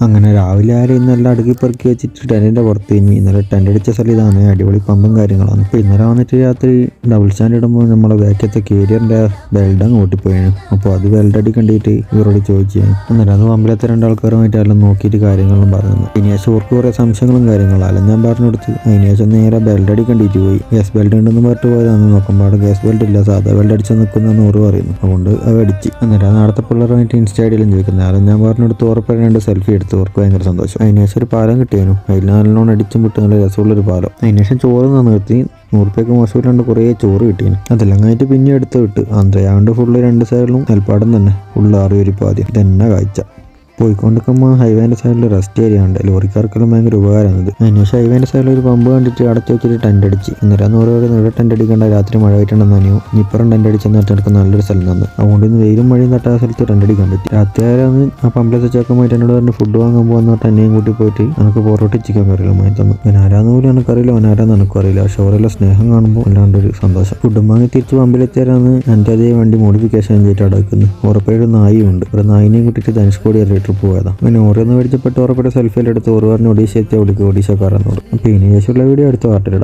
അങ്ങനെ രാവിലെ ആരും ഇന്നെല്ലാം അടുക്കി പെറുക്കി വെച്ചിട്ട് ടെൻറ്റിൻ്റെ പുറത്ത് ഇനി ഇന്നലെ ടെൻ്റ് അടിച്ച സ്ഥലം ഇതാണ്. അടിപൊളി പമ്പും കാര്യങ്ങളാണ്. അപ്പോൾ ഇന്നലെ വന്നിട്ട് രാത്രി ഡബിൾ സ്റ്റാൻഡ് ഇടുമ്പോൾ നമ്മളെ ബാക്കത്തെ കേരിയറിൻ്റെ ബെൽഡങ്ങ് ഓട്ടിപ്പോയിരുന്നു. അപ്പോൾ അത് ബെൽഡടി കണ്ടിട്ട് ഇവരോട് ചോദിച്ചു. അന്നേരം അത് പമ്പിലത്തെ രണ്ടാൾക്കാരുമായിട്ട് എല്ലാം നോക്കിയിട്ട് കാര്യങ്ങളും പറഞ്ഞു. അതിനുശേഷം അവർക്ക് കുറേ സംശയങ്ങളും കാര്യങ്ങളും അല്ല ഞാൻ പറഞ്ഞു കൊടുത്ത്. അതിനുശേഷം നേരെ ബെൽഡടി കണ്ടിട്ട് പോയി. ഗ്യാസ് ബെൽറ്റ് ഉണ്ടെന്ന് പറഞ്ഞിട്ട് പോയതാണ്. നോക്കുമ്പോൾ അവിടെ ഗ്യാസ് ബെൽറ്റ് ഇല്ല, സാധാ ബെൽറ്റ് അടിച്ച് നിൽക്കുന്നതെന്ന് ഓറ് പറയുന്നു. അതുകൊണ്ട് അത് അടിച്ച്. അന്നേരം നാളത്തെ പിള്ളേരുമായിട്ട് ഇൻസ്റ്റൈഡിലും ചോദിക്കുന്നത്. അല്ല ഞാൻ പറഞ്ഞു കൊടുത്ത് ഉറപ്പായി 2 സെൽഫി എടുത്ത് അവർക്ക് ഭയങ്കര സന്തോഷം. അതിനുശേഷം ഒരു പാലം കിട്ടിയായിരുന്നു. അതിൽ നല്ലോണം അടിച്ചും വിട്ട് നല്ല രസമുള്ളൊരു പാലം. അതിനുശേഷം ചോറ് നിർത്തി 100 രൂപയ്ക്ക് മോശമില്ലാണ്ട് കുറേ ചോറ് കിട്ടീന്. അതെല്ലാം കഴിഞ്ഞിട്ട് പിന്നെ എടുത്ത് വിട്ട് അന്തയാണ്ട് ഫുള്ള് 2 സൈഡിലും നെൽപ്പാടം തന്നെ ഫുള്ള് 6 വരിപ്പോൾ ആദ്യം ഇതന്നെ കാഴ്ച. പോയിക്കൊണ്ടിരിക്കുമ്പോൾ ഹൈവേൻ്റെ സൈഡിൽ റെസ്റ്റ് ഏരിയ ഉണ്ട്. ലോറിക്കാർക്കെല്ലാം ഭയങ്കര ഉപകാരമാണിത്. അതിനുശേഷം ഹൈവേൻ്റെ സൈഡിൽ ഒരു പമ്പ് കണ്ടിട്ട് അടച്ചു വെച്ചിട്ട് ടെൻ്റ് അടിച്ച്. അന്നേരം ഓരോരോ നീടെ ടെൻ്റ് അടിക്കേണ്ട. രാത്രി മഴ ആയിട്ടുണ്ടെന്ന് നനയോ ഇപ്പുറം ടെൻ്റ് അടിച്ചെന്ന് എടുക്കുന്ന നല്ലൊരു സ്ഥലം തന്നെ. അതുകൊണ്ട് ഇന്ന് വെയിലും മഴയും തട്ടാത്ത സ്ഥലത്ത് ടെൻ്റ് അടിക്കാൻ പറ്റി. രാത്രി ആരാന്ന് ആ പമ്പിലത്തെ ചേക്കന്മായിട്ട് എന്നോട് പറഞ്ഞ് ഫുഡ് വാങ്ങാൻ പോകുന്ന എന്നെയും കൂട്ടി പോയിട്ട് നമുക്ക് പൊറോട്ട ചിക്കൻ കറിയില്ല വാങ്ങി തന്നു. അവനാരാന്ന് പോലും എനിക്കറിയില്ല, അവനാരാന്ന് എനിക്കറിയില്ല. പക്ഷെ അവരെല്ലാം സ്നേഹം കാണുമ്പോൾ അല്ലാണ്ടൊരു സന്തോഷം. ഫുഡും വാങ്ങി തിരിച്ച് പമ്പിലെത്തിയാരാന്ന് എൻ്റെ അതേ വണ്ടി മോഡിഫിക്കേഷൻ ചെയ്തിട്ട് അടക്കുന്നത്. ഉറപ്പായിട്ട് നായും ഉണ്ട്. ഒരു നായിനെയും കൂട്ടിയിട്ട് ധനുഷ്കോടി ട്രിപ്പ് പോയതാണ്. അങ്ങനെ ഓരോന്ന് മേടിച്ചപ്പെട്ട് ഉറപ്പായിട്ട് സെൽഫിയിൽ എടുത്ത് ഓറ് പറഞ്ഞ് ഒഡീഷ എത്തിയ വിളിക്കുക ഒഡീഷക്കാരെന്നോട്. അപ്പോൾ ഇതിന് ശേഷമുള്ള വീഡിയോ അടുത്ത പാർട്ടിലിടാം.